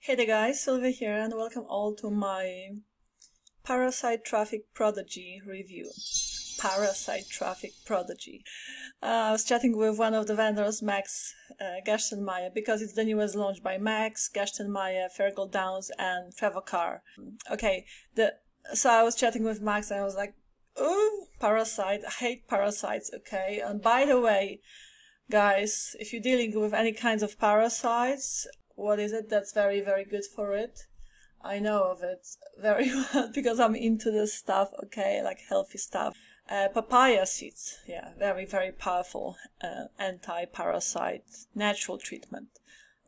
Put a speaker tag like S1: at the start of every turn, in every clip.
S1: Hey there guys, Sylvia here and welcome all to my Parasite Traffic Prodigy review. Parasite Traffic Prodigy. I was chatting with one of the vendors, Max Gerstenmaier, because it's the newest launch by Max, Gerstenmaier, Fergal Downs and Trevor Carr. So I was chatting with Max and I was like, oh, Parasite, I hate parasites, okay? And by the way, guys, if you're dealing with any kinds of parasites, what is it that's very, very good for it? I know of it very well because I'm into this stuff, okay, like healthy stuff. Papaya seeds, yeah, very, very powerful anti-parasite natural treatment.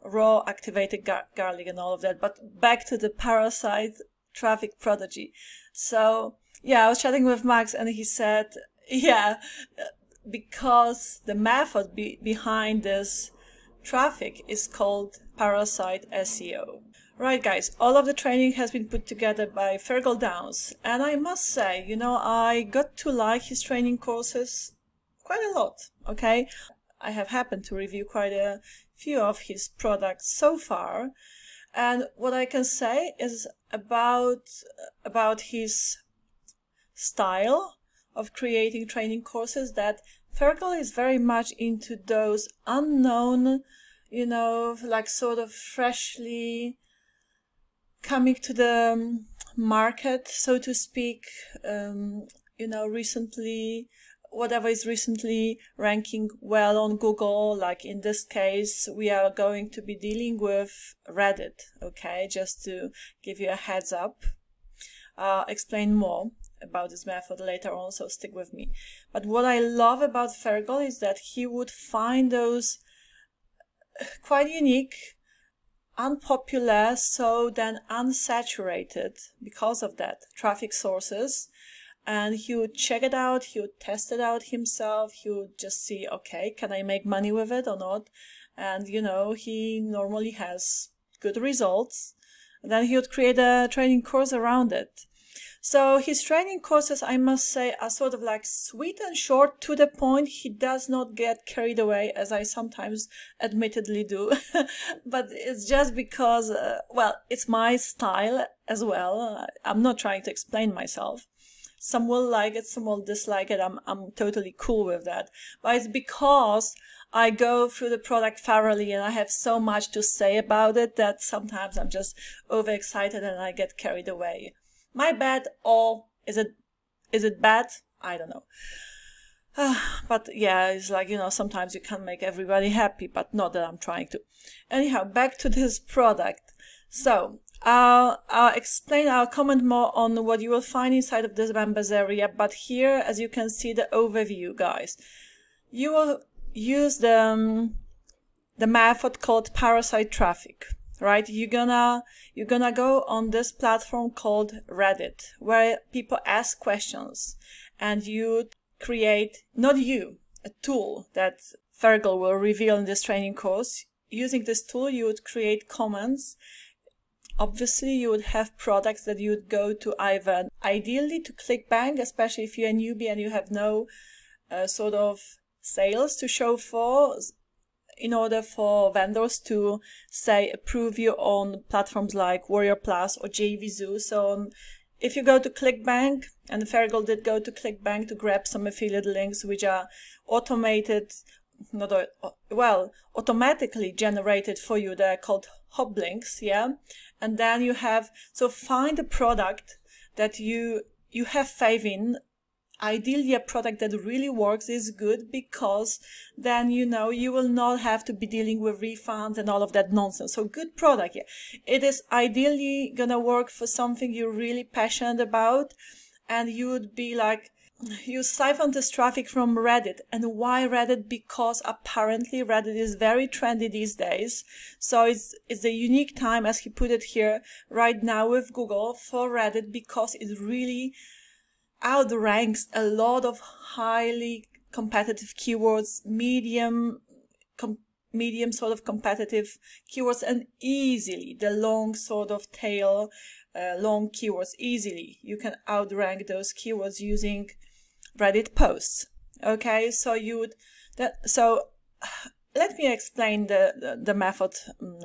S1: Raw activated garlic and all of that. But back to the Parasite Traffic Prodigy. So, yeah, I was chatting with Max and he said, yeah, because the method behind this traffic is called Parasite SEO. Right guys, all of the training has been put together by Fergal Downs, and I must say, you know, I got to like his training courses quite a lot, okay? I have happened to review quite a few of his products so far, and what I can say is about his style of creating training courses, that Fergal is very much into those unknown, you know, like sort of freshly coming to the market, so to speak, you know, recently, whatever is recently ranking well on Google. Like in this case, we are going to be dealing with Reddit, okay, just to give you a heads up. Explain more about this method later on, so stick with me. But what I love about Fergal is that he would find those quite unique, unpopular, so then unsaturated because of that, traffic sources, and he would check it out, he would test it out himself, he would just see, okay, can I make money with it or not? And you know, he normally has good results, and then he would create a training course around it. So his training courses, I must say, are sort of like sweet and short, to the point. He does not get carried away, as I sometimes admittedly do. But it's just because, well, it's my style as well. I'm not trying to explain myself. Some will like it, some will dislike it. I'm totally cool with that. But it's because I go through the product thoroughly and I have so much to say about it that sometimes I'm just overexcited and I get carried away. My bad, or is it bad? I don't know. But yeah, it's like, you know, sometimes you can't make everybody happy, but not that I'm trying to. Anyhow, back to this product. So I'll comment more on what you will find inside of this members area, but here, as you can see, the overview, guys, you will use the method called Parasite Traffic. Right, you're gonna go on this platform called Reddit, where people ask questions, and you create, not you, a tool that Fergal will reveal in this training course. Using this tool, you would create comments. Obviously, you would have products that you would go to, either ideally to ClickBank, especially if you're a newbie and you have no sort of sales to show for, in order for vendors to, say, approve you on platforms like Warrior Plus or JVZoo. So if you go to ClickBank, and Fergal did go to ClickBank to grab some affiliate links, which are automated, automatically generated for you. They're called hub links, yeah? And then you have, so find a product that you have faith in. Ideally, a product that really works is good, because then, you know, you will not have to be dealing with refunds and all of that nonsense. So good product, yeah. It is ideally gonna work for something you're really passionate about, and you would be like, you siphon this traffic from Reddit. And why Reddit? Because apparently Reddit is very trendy these days. So it's a unique time, as he put it here, right now with Google, for Reddit, because it really outranks a lot of highly competitive keywords, medium sort of competitive keywords, and easily the long sort of tail, long keywords. Easily you can outrank those keywords using Reddit posts. Okay, so let me explain the method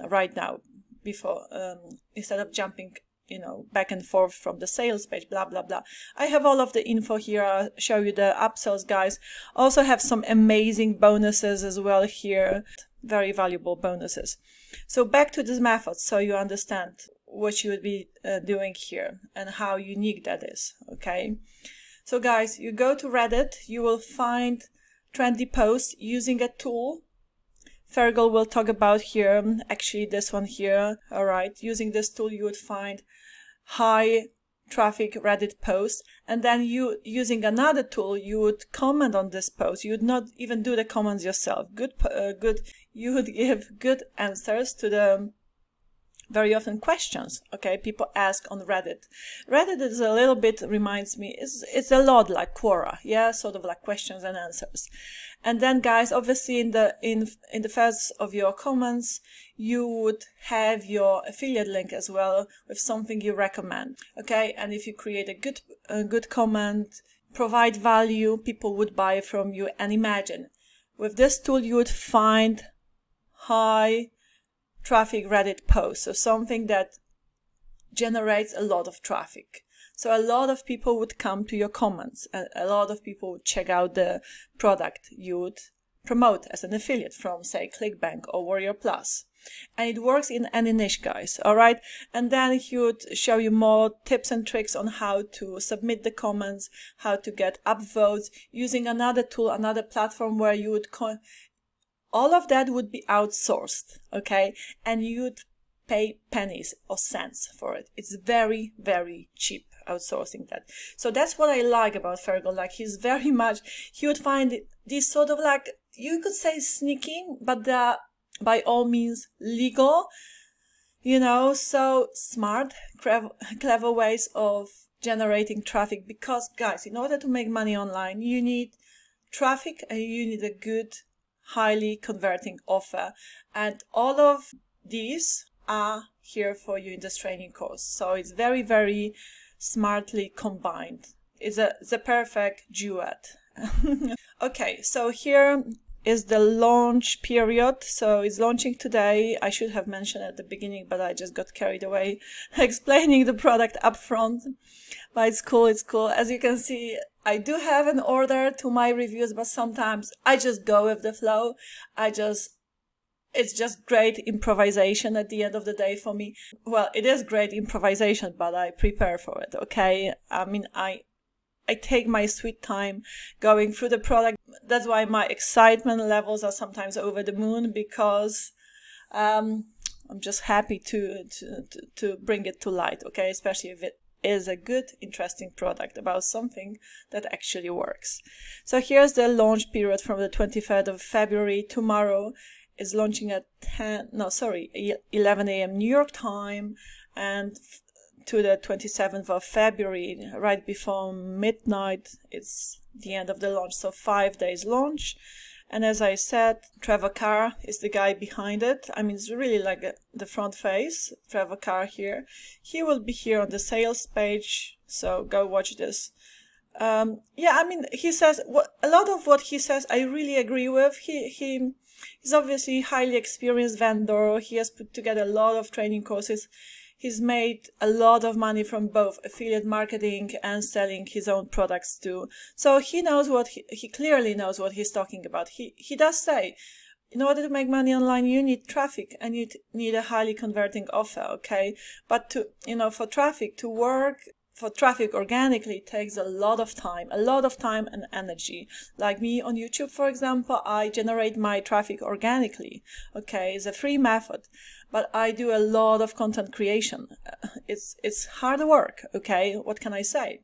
S1: right now. before, instead of jumping, you know, back and forth from the sales page, blah, blah, blah. I have all of the info here. I'll show you the upsells, guys. Also have some amazing bonuses as well here. Very valuable bonuses. So back to this method so you understand what you would be doing here and how unique that is, okay? So guys, you go to Reddit, you will find trendy posts using a tool. Fergal will talk about here, actually this one here, all right? Using this tool, you would find high traffic Reddit posts, and then you, using another tool, you would comment on this post. You would not even do the comments yourself. You would give good answers to the very often questions, okay, people ask on Reddit. Reddit is a little bit, reminds me, it's a lot like Quora, yeah, sort of like questions and answers. And then, guys, obviously in the first of your comments, you would have your affiliate link as well with something you recommend, okay? And if you create a good comment, provide value, people would buy from you. And imagine, with this tool, you would find high traffic Reddit posts, so something that generates a lot of traffic. So a lot of people would come to your comments, and a lot of people would check out the product you would promote as an affiliate from, say, ClickBank or Warrior Plus. And it works in any niche, guys, all right? And then he would show you more tips and tricks on how to submit the comments, how to get upvotes, using another tool, another platform where you would all of that would be outsourced, okay? And you'd pay pennies or cents for it. It's very, very cheap outsourcing that. So that's what I like about Fergal. Like, he would find these sort of, like, you could say sneaky, but they're by all means legal, you know, so smart, clever ways of generating traffic. Because, guys, in order to make money online, you need traffic and you need a good, highly converting offer, and all of these are here for you in this training course. So it's very, very smartly combined. It's a perfect duet. Okay, so here is the launch period. So it's launching today. I should have mentioned at the beginning, but I just got carried away explaining the product up front. But it's cool, it's cool. As you can see, I do have an order to my reviews, but sometimes I just go with the flow. It's just great improvisation at the end of the day for me. Well, it is great improvisation, but I prepare for it, okay? I mean, I take my sweet time going through the product. That's why my excitement levels are sometimes over the moon, because I'm just happy to bring it to light, okay? Especially if it is a good, interesting product about something that actually works. So here's the launch period from the 23rd of February. Tomorrow is launching at 11 a.m. New York time, and to the 27th of February, right before midnight, it's the end of the launch. So 5 days launch. And as I said, Trevor Carr is the guy behind it. I mean, it's really like the front face, Trevor Carr here. He will be here on the sales page, so go watch this. Yeah, I mean, he says, a lot of what he says I really agree with. He's obviously a highly experienced vendor. He has put together a lot of training courses. He's made a lot of money from both affiliate marketing and selling his own products too. So he knows he clearly knows what he's talking about. He does say, in order to make money online, you need traffic and you need a highly converting offer, okay? But for traffic to work, for traffic organically, takes a lot of time and energy. Like me on YouTube, for example, I generate my traffic organically, okay? It's a free method. But I do a lot of content creation. It's hard work, okay? What can I say?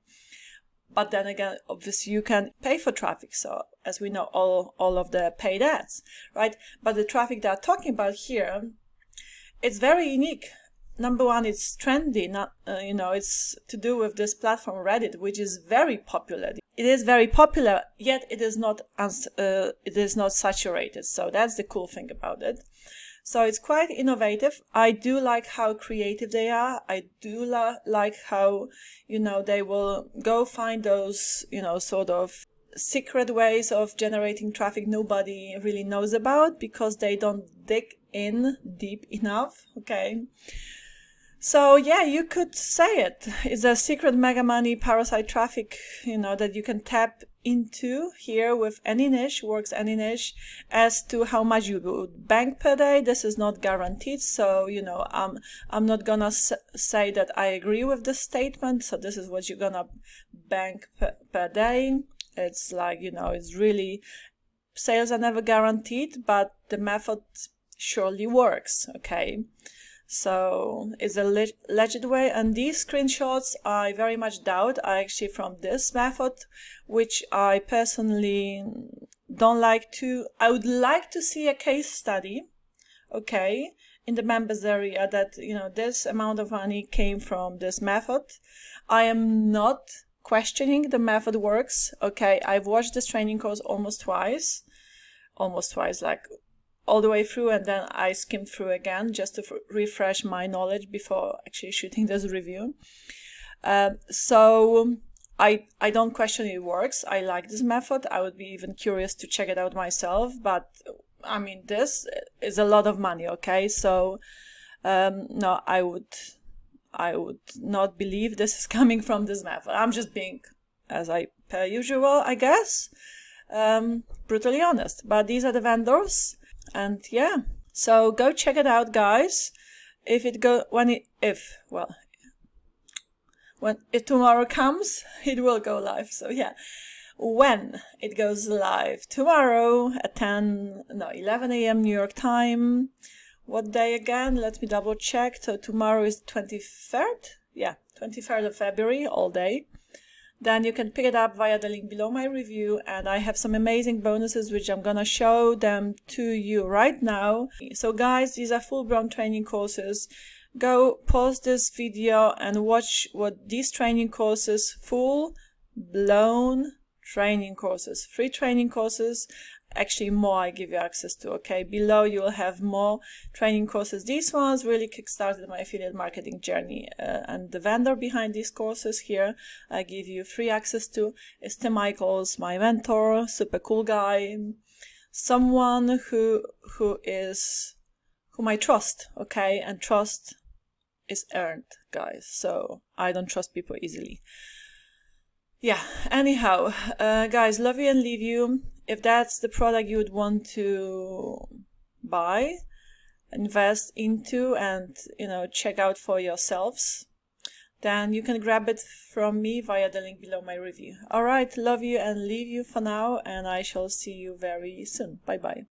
S1: But then again, obviously you can pay for traffic. So as we know, all of the paid ads, right? But the traffic that I'm talking about here, it's very unique. Number one, it's trendy. It's to do with this platform Reddit, which is very popular. It is very popular, yet it is not saturated. So that's the cool thing about it. So it's quite innovative. I do like how creative they are. I do like how, they will go find those, sort of secret ways of generating traffic nobody really knows about, because they don't dig in deep enough, okay? So yeah, you could say it. It's a secret mega money parasite traffic, you know, that you can tap into here with any niche, works any niche. As to how much you would bank per day, this is not guaranteed. So, you know, I'm not gonna say that I agree with this statement. So this is what you're gonna bank per day. It's like, you know, it's really, sales are never guaranteed, but the method surely works, okay? So it's a legit way, and these screenshots I very much doubt are actually from this method, which I personally don't like to. I would like to see a case study, okay, in the members area that, you know, this amount of money came from this method. I am not questioning the method works, okay. I've watched this training course almost twice, like all the way through, and then I skimmed through again just to refresh my knowledge before actually shooting this review. So I don't question it works. I like this method. I would be even curious to check it out myself, but I mean, this is a lot of money, okay? So no, I would not believe this is coming from this method. I'm just being, as I per usual, I guess, brutally honest. But these are the vendors. And yeah, so go check it out, guys. If tomorrow comes, it will go live. So yeah, when it goes live tomorrow at 11 a.m. New York time. What day again? Let me double check. So tomorrow is 23rd. Yeah, 23rd of February, all day. Then you can pick it up via the link below my review, and I have some amazing bonuses which I'm gonna show them to you right now. So guys, these are full-blown training courses. Go pause this video and watch what these training courses, full-blown training courses, free training courses, actually more I give you access to, okay? Below you will have more training courses. These ones really kickstarted my affiliate marketing journey, and the vendor behind these courses here I give you free access to is Tim Michaels, my mentor, super cool guy, someone whom I trust, okay? And trust is earned, guys, so I don't trust people easily. Yeah, anyhow, guys, love you and leave you. If that's the product you would want to buy, invest into, and, you know, check out for yourselves, then you can grab it from me via the link below my review. All right, love you and leave you for now, and I shall see you very soon. Bye bye.